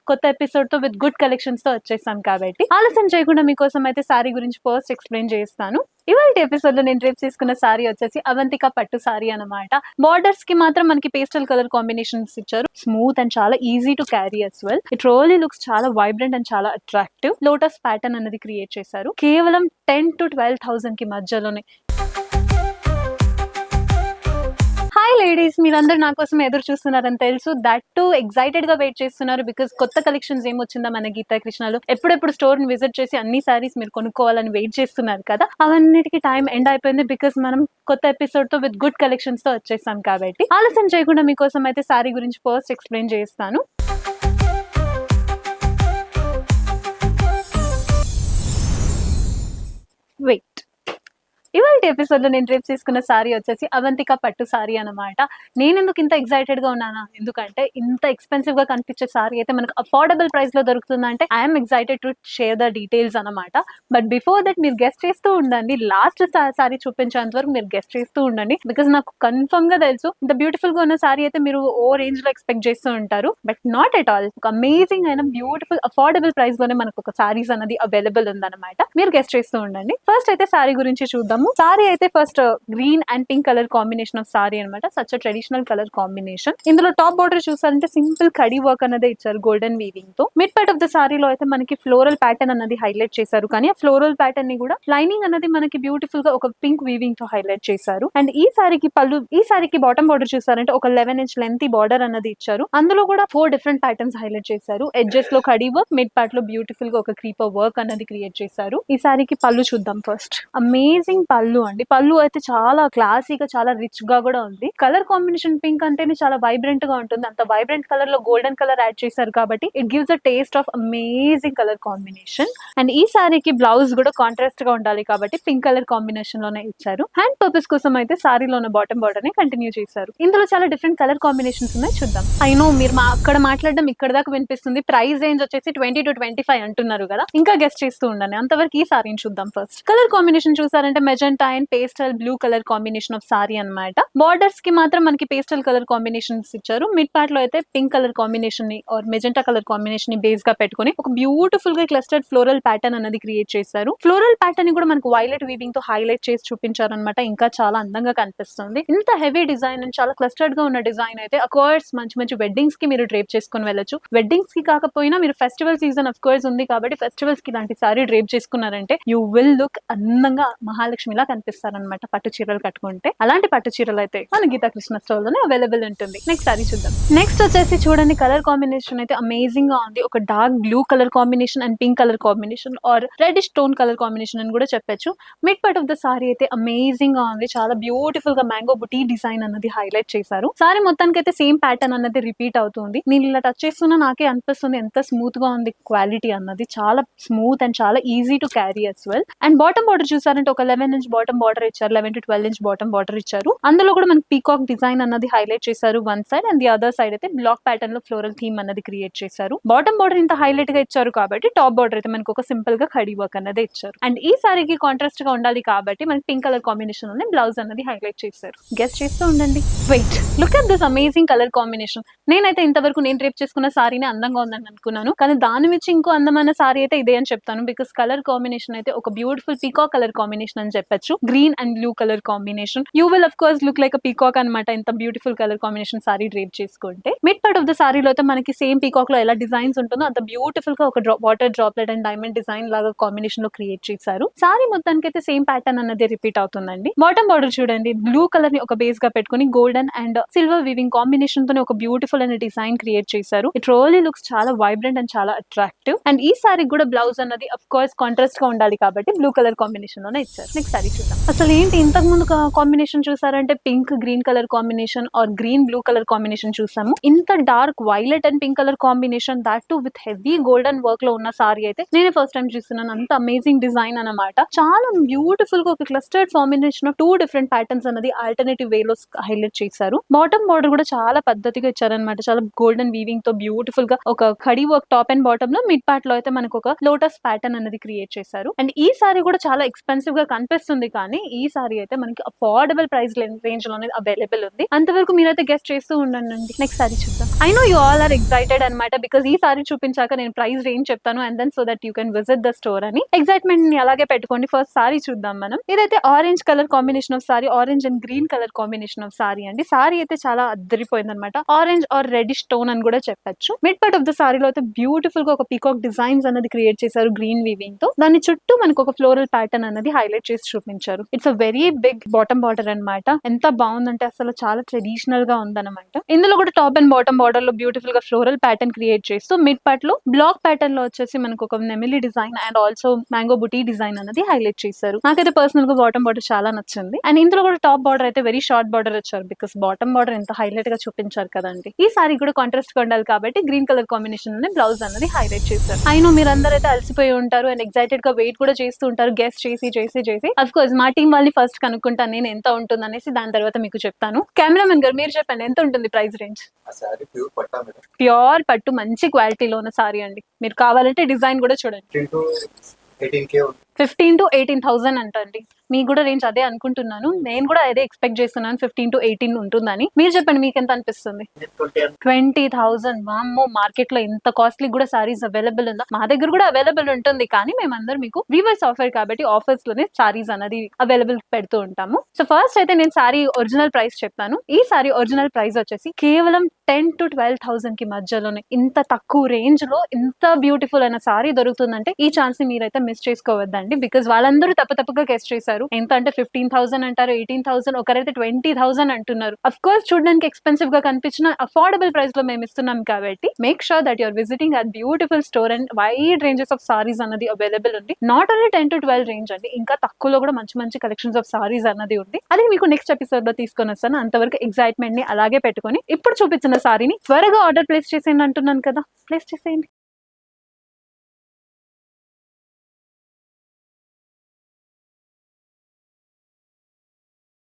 కొత్త ఎపిసోడ్ తో with good collections తో వచ్చేసాం కాబట్టి ఆలస్యం చేయకుండా మీకోసం అయితే సారీ గురించి ఫస్ట్ ఎక్స్ప్లెయిన్ చేస్తాను. ఇవాళ ఎపిసోడ్ లో నేను రేపు తీసుకున్న సారీ వచ్చేసి అవంతిక పట్టు సారీ అన్నమాట. బార్డర్స్ కి మాత్రం మనకి పేస్టల్ కలర్ కాంబినేషన్స్ ఇచ్చారు. స్మూత్ అండ్ చాలా easy to carry as well. It really looks చాలా వైబ్రెంట్ అండ్ చాలా అట్రాక్టివ్. లోటస్ ప్యాటర్న్ అనేది క్రియేట్ చేశారు. కేవలం 10 to 12,000 కి మధ్యలోనే. హాయ్ లేడీస్, మీరందరూ నా కోసం ఎదురు చూస్తున్నారని తెలుసు. దట్ టు ఎక్సైటెడ్ గా వెయిట్ చేస్తున్నారు బికాస్ కొత్త కలెక్షన్స్ ఏమొచ్చిందా మన గీతా కృష్ణలో. ఎప్పుడెప్పుడు స్టోర్ ని విజిట్ చేసి అన్ని సారీస్ మీరు కొనుక్కోవాలని వెయిట్ చేస్తున్నారు కదా. అవన్నిటికీ టైం ఎండ్ అయిపోయింది బికాస్ మనం కొత్త ఎపిసోడ్ తో విత్ గుడ్ కలెక్షన్స్ తో వచ్చేసాం కాబట్టి ఆలస్యం చేయకుండా మీకోసం అయితే సారీ గురించి ఫస్ట్ ఎక్స్ప్లెయిన్ చేస్తాను. వెయిట్, ఇవాళ ఎపిసోడ్ లో నేను రేపు తీసుకున్న సారీ వచ్చేసి అవంతిక పట్టు సారీ అనమాట. నేను ఎందుకు ఇంత ఎక్సైటెడ్ గా ఉన్నానా, ఎందుకంటే ఇంత ఎక్స్పెన్సివ్ గా కనిపించే సారీ అయితే మనకు అఫోర్డబుల్ ప్రైస్ లో దొరుకుతుందంటే I'm excited to share the details అనమాట. బట్ బిఫోర్ దట్ మీరు గెస్ట్ చేస్తూ ఉండండి. లాస్ట్ సారీ చూపించేంత వరకు మీరు గెస్ట్ చేస్తూ ఉండండి బికాస్ నాకు కన్ఫర్మ్ గా తెలుసు ఇంత బ్యూటిఫుల్ గా ఉన్న సారీ అయితే మీరు ఓ రేంజ్ లో ఎక్స్పెక్ట్ చేస్తూ ఉంటారు. But not at all. ఒక అమేజింగ్ అయిన బ్యూటిఫుల్ అఫోర్డబుల్ ప్రైస్ లోనే మనకు ఒక సారీస్ అనేది అవైలబుల్ ఉందన్నమాట. మీరు గెస్ట్ చేస్తూ ఉండండి. ఫస్ట్ అయితే సారీ గురించి చూద్దాము. సారీ అయితే first green and pink colour combination of sari అనమాట. Such traditional colour combination. ఇందులో టాప్ బోర్డర్ చూసారంటే సింపుల్ కడీ వర్క్ అనేది ఇచ్చారు గోల్డెన్ వీవింగ్ తో. మిడ్ పార్ట్ ఆఫ్ ద సారీలో అయితే మనకి ఫ్లోరల్ ప్యాటర్న్ అనేది హైలైట్ చేశారు. కానీ ఆ ఫ్లోరల్ ప్యాటర్న్ ని కూడా లైనింగ్ అనేది మనకి బ్యూటిఫుల్ గా ఒక పింక్ వీవింగ్ తో హైలైట్ చేశారు. అండ్ ఈ సారీకి బాటమ్ బోర్డర్ చూసారంటే ఒక 11 inch లెంత్ బార్డర్ అనేది ఇచ్చారు. అందులో కూడా 4 different ప్యాటర్న్స్ హైలైట్ చేశారు. ఎడ్జెస్ లో కడీ వర్క్, మిడ్ పార్ట్ లో బ్యూటిఫుల్ గా ఒక క్రీపర్ వర్క్ అనేది క్రియేట్ చేశారు. ఈ సారీకి పళ్ళు చూద్దాం ఫస్ట్. అమేజింగ్ పళ్ళు అండి. పళ్ళు అయితే చాలా క్లాసీగా, చాలా రిచ్ గా కూడా ఉంది. కలర్ కాంబినేషన్ పింక్ అంటేనే చాలా వైబ్రెంట్ గా ఉంటుంది. అంత వైబ్రెంట్ కలర్ లో గోల్డెన్ కలర్ యాడ్ చేశారు కాబట్టి it gives a taste of amazing colour combination. And ఈ సారీకి బ్లౌజ్ కూడా కాంట్రాస్ట్ గా ఉండాలి కాబట్టి పింక్ కలర్ కాంబినేషన్ లోనే ఇచ్చారు. హ్యాండ్ పర్పస్ కోసం అయితే సారీలో ఉన్న బాటమ్ బార్డర్ ని కంటిన్యూ చేశారు. ఇందులో చాలా డిఫరెంట్ కలర్ కాంబినేషన్స్ ఉన్నాయి, చూద్దాం. ఐ నో మీరు అక్కడ మాట్లాడడం ఇక్కడ దాకా వినిపిస్తుంది. ప్రైస్ రేంజ్ వచ్చేసి 20 to 25 అంటున్నారు కదా. ఇంకా గెస్ట్ చేస్తూ ఉండండి. అంతవరకు ఈ సారీని చూద్దాం. ఫస్ట్ కలర్ కాంబినేషన్ చూసారంటే magenta and pastel blue colour combination of sorry అన్నమాట. బార్డర్స్ కి మాత్రం మనకి పేస్టల్ కలర్ కాంబినేషన్స్ ఇచ్చారు. మిడ్ పార్ట్ లో అయితే పింక్ కలర్ కాంబినేషన్ ని ఆర్ మెజెంటా కలర్ కాంబినేషన్ ని బేస్ గా పెట్టుకుని ఒక బ్యూటిఫుల్ గా క్లస్టర్డ్ ఫ్లోరల్ ప్యాటర్న్ అనేది క్రియేట్ చేశారు. ఫ్లోరల్ ప్యాటర్న్ ని కూడా మనకు వైలెట్ వీవింగ్ తో హైలైట్ చేసి చూపించారు అనమాట. ఇంకా చాలా అందంగా కనిపిస్తుంది. ఇంత హెవీ డిజైన్ అండ్ చాలా క్లస్టర్డ్ గా ఉన్న డిజైన్ అయితే అఫ్ కోర్స్ మంచి మంచి వెడ్డింగ్స్ కి మీరు డ్రేప్ చేసుకుని వెళ్ళొచ్చు. వెడ్డింగ్స్ కి కాకపోయినా మీరు ఫెస్టివల్ సీజన్ అఫ్ కోర్స్ ఉంది కాబట్టి ఫెస్టివల్స్ కి ఇలాంటి సారీ డ్రేప్ చేసుకున్నారంటే యూ విల్ లుక్ అందంగా మహాలక్ష్మిలా కనిపిస్తారనమాట పట్టు చీరలు కట్టుకుంటే. అలాంటి పట్టు చీరలు అయితే మన గీతా కృష్ణ స్టోర్ లోనే అవైలబుల్ ఉంటుంది. నెక్స్ట్ సారీ చూద్దాం. నెక్స్ట్ వచ్చేసి చూడండి, కలర్ కాంబినేషన్ అయితే అమేజింగ్ గా ఉంది. ఒక dark blue colour combination and pink colour combination or reddish tone colour combination అని కూడా చెప్పొచ్చు. Mid part of the sari అయితే అమేజింగ్ గా ఉంది. చాలా బ్యూటిఫుల్ గా మ్యాంగో బుటీ డిజైన్ అన్నది హైలైట్ చేశారు. సారీ మొత్తానికి అయితే సేమ్ ప్యాటర్న్ అన్నది రిపీట్ అవుతుంది. నేను ఇలా టచ్ చేస్తున్నా నాకే అనిపిస్తుంది ఎంత స్మూత్ గా ఉంది క్వాలిటీ అన్నది. చాలా స్మూత్ అండ్ చాలా easy to carry as well. And bottom border చూసారంటే ఒక 11 inch బాటమ్ బార్డర్ ఇచ్చారు. 11 to 12 inch బాటమ్ బార్డర్ ఇచ్చారు. అందులో కూడా మనకి పీకాక్ డిజైన్ అన్నది హైలైట్ చేశారు one side. And the other side అయితే బ్లాక్ ప్యాటర్న్ లో ఫ్లోరల్ థీమ్ అన్నది క్రియేట్ చేశారు. బాటమ్ బార్డర్ ఇంత హైలైట్ గా ఇచ్చారు కాబట్టి టాప్ బార్డర్ అయితే మనకు ఒక సింపుల్ గా కడీ వర్క్ అన్నది ఇచ్చారు. అండ్ ఈ సారీకి కాంట్రాస్ట్ గా ఉండాలి కాబట్టి మనకి పింక్ కలర్ కాంబినేషన్ లోనే బ్లౌజ్ అన్నది హైలైట్ చేశారు. గెస్ట్ చేస్తూ ఉండండి. Wait, look at this amazing colour combination. నేనైతే ఇంతవరకు నేను రేపు చేసుకున్న సారీని అందంగా ఉందని అనుకున్నాను, కానీ దాని మించి ఇంకో అందమైన సారీ అయితే ఇదే అని చెప్తాను. బికాస్ కలర్ కాంబినేషన్ అయితే ఒక బ్యూటిఫుల్ పీకాక్ కలర్ కాంబినేషన్ అని చెప్పొచ్చు. Green and blue colour combination. You will of course look like peacock అనమాట ఇంత beautiful colour combination sorry drape చేసుకుంటే. మిడ్ పార్ట్ ఆఫ్ ద సారీలో అయితే మనకి సేమ్ పీకాక్ లో ఎలా డిజైన్స్ ఉంటుందో అంత బ్యూటిఫుల్ గా ఒక water droplet and diamond design లాగా కాంబినేషన్ లో క్రియేట్ చేశారు. సారీ మొత్తానికి అయితే సేమ్ ప్యాటర్న్ అన్నది రిపీట్ అవుతుందండి. బాటమ్ బార్డర్ చూడండి, బ్లూ కలర్ ని ఒక బేస్ గా పెట్టుకుని golden and silver weaving combination తోనే ఒక బ్యూటిఫుల్ అనే డిజైన్ క్రియేట్ చేశారు. ఇట్ రియల్లీ లుక్స్ చాలా వైబ్రెంట్ అండ్ చాలా అట్రాక్టివ్. అండ్ ఈ సారీ కూడా బ్లౌజ్ అన్నది అఫ్ కోర్స్ కాంట్రాస్ట్ గా ఉండాలి కాబట్టి బ్లూ కలర్ కాంబినేషన్ లోనే ఇచ్చారు. నెక్స్ట్ సారీ చూద్దాం. అసలు ఏంటి ఇంతకు ముందు కాంబినేషన్ చూసారంటే pink green colour combination or green blue colour combination చూసాము. ఇంత dark violet and pink colour combination that too with heavy golden work లో ఉన్న సారీ అయితే నేనే ఫస్ట్ టైం చూస్తున్నాను. అంత అమేజింగ్ డిజైన్ అనమాట. చాలా బ్యూటిఫుల్ గా ఒక clustered combination of 2 different patterns అనేది ఆల్టర్నేటివ్ వే లో హైలైట్ చేశారు. బాటమ్ బార్డర్ కూడా చాలా పద్ధతిగా ఇచ్చారనమాట. చాలా గోల్డెన్ వీవింగ్ తో బ్యూటిఫుల్ గా ఒక khadi work top and bottom లో, మిడ్ పార్ట్ లో అయితే మనకు ఒక లోటస్ ప్యాటర్న్ అనేది క్రియేట్ చేశారు. అండ్ ఈ సారీ కూడా చాలా ఎక్స్పెన్సివ్ గా కనిపిస్తుంది కానీ ఈ సారీ అయితే మనకి అఫోర్డబుల్ ప్రైస్ రేంజ్ లోనే అవైలబుల్ ఉంది. అంతవరకు మీరైతే గెస్ట్ చేస్తూ ఉండండి. నెక్స్ట్ సారీ చూద్దాం. I know you all are excited అనమాట, బికాస్ ఈ సారీ చూపించాక నేను ప్రైస్ రేంజ్ చెప్తాను and then so that you can visit the store అని. ఎక్సైట్మెంట్ ని అలాగే పెట్టుకోండి. ఫస్ట్ సారీ చూద్దాం మనం. ఇదైతే orange colour combination of sari, orange and green colour combination of sari అండి. సారీ అయితే చాలా అద్దరిపోయింది అనమాట. ఆరెంజ్ ఆర్ రెడిష్ టోన్ అని కూడా చెప్పొచ్చు. మిడ్ పార్ట్ ఆఫ్ ద సారీలో అయితే బ్యూటిఫుల్ గా ఒక పీకాక్ డిజైన్స్ అనేది క్రియేట్ చేశారు గ్రీన్ వీవింగ్ తో. దాని చుట్టూ మనకు ఒక ఫ్లోరల్ ప్యాటర్న్ అనేది హైలైట్ చేసి చూపించారు. It's a very big bottom border అనమాట. ఎంత బాగుందంటే అసలు చాలా ట్రెడిషనల్ గా ఉందన్నమాట. ఇందులో కూడా టాప్ అండ్ బాటమ్ బార్డర్ లో బ్యూటిఫుల్ గా ఫ్లోరల్ ప్యాటర్న్ క్రియేట్ చేస్తూ మిడ్ పార్ట్ లో బ్లాక్ ప్యాటర్న్ లో వచ్చేసి మనకు ఒక నెమిలి design and also mango buti design అనేది హైలైట్ చేశారు. నాకైతే పర్సనల్ గా బాటమ్ బార్డర్ చాలా నచ్చింది. అండ్ ఇందులో కూడా టాప్ బార్డర్ అయితే వెరీ షార్ట్ బార్డర్ వచ్చారు, బికాస్ బాటమ్ బార్డర్ ఎంత హైలైట్ గా చూపించారు కదండి. ఈ సారీ కూడా కాంట్రాస్ట్ గా ఉండాలి కాబట్టి గ్రీన్ కలర్ కాంబినేషన్ బ్లౌజ్ అనేది హైలైట్ చేశారు. అయినో మీరందరూ అయితే అలసిపోయి ఉంటారు అండ్ ఎక్సైటెడ్ గా వెయిట్ కూడా చేస్తూ ఉంటారు గెస్ట్ చేసి చేసి చేసి. అఫ్ కోర్స్ మా టీం వాళ్ళని ఫస్ట్ కనుక్కుంటాను నేను ఎంత ఉంటుంది అనేసి, దాని తర్వాత మీకు చెప్తాను. కెమెరామెన్ గారు మీరు చెప్పండి, ఎంత ఉంటుంది ప్రైస్ రేంజ్? ప్యూర్ పట్టు మంచి క్వాలిటీలో ఉన్న సారీ అండి. మీరు కావాలంటే డిజైన్ కూడా చూడండి. 15 to 18,000 అంటండి. మీకు కూడా రేంజ్ అదే అనుకుంటున్నాను. నేను కూడా అదే ఎక్స్పెక్ట్ చేస్తున్నాను 15 to 18 ఉంటుందని. మీరు చెప్పండి మీకు ఎంత అనిపిస్తుంది? 20,000. వామ్మో, మార్కెట్ లో ఇంత కాస్ట్లీ కూడా సారీస్ అవైలబుల్ ఉందా? మా దగ్గర కూడా అవైలబుల్ ఉంటుంది, కానీ మేమందరం మీకు వీవర్స్ ఆఫర్ కాబట్టి ఆఫర్స్ లోనే సారీస్ అనేది అవైలబుల్ పెడుతూ ఉంటాము. సో ఫస్ట్ అయితే నేను సారీ ఒరిజినల్ ప్రైస్ చెప్తాను. ఈ సారీ ఒరిజినల్ ప్రైస్ వచ్చేసి కేవలం 10 to 12,000 కి మధ్యలోనే. ఇంత తక్కువ రేంజ్ లో ఇంత బ్యూటిఫుల్ అయిన సారీ దొరుకుతుందంటే ఈ ఛాన్స్ ని మీరైతే మిస్ చేసుకోవద్దండి, బికాస్ వాళ్ళందరూ తప్పగా గెస్ట్ చేశారు. ఎంత అంటే 15,000 అంటారు, 18,000, ఒకరైతే 20,000 అంటున్నారు. అఫ్ కోర్స్ చూడడానికి ఎక్స్పెన్సివ్ గా కనిపించిన అఫోర్డబుల్ ప్రైస్ లో మేము ఇస్తున్నాం కాబట్టి make sure that you're visiting at beautiful store and wide ranges of saris అన్నది అవైలబుల్ ఉంది. నాట్ ఓన్లీ 10 to 12 రేంజ్ అండి, ఇంకా తక్కువలో కూడా మంచి మంచి కలెక్షన్స్ ఆఫ్ సారీస్ అన్నది ఉంది. అది మీకు నెక్స్ట్ ఎపిసోడ్ లో తీసుకొని వస్తాను. అంతవరకు ఎక్సైట్మెంట్ ని అలాగే పెట్టుకొని ఇప్పుడు చూపించిన సారీని త్వరగా ఆర్డర్ ప్లేస్ చేసేయండి అంటున్నాను కదా, ప్లేస్ చేసేయండి.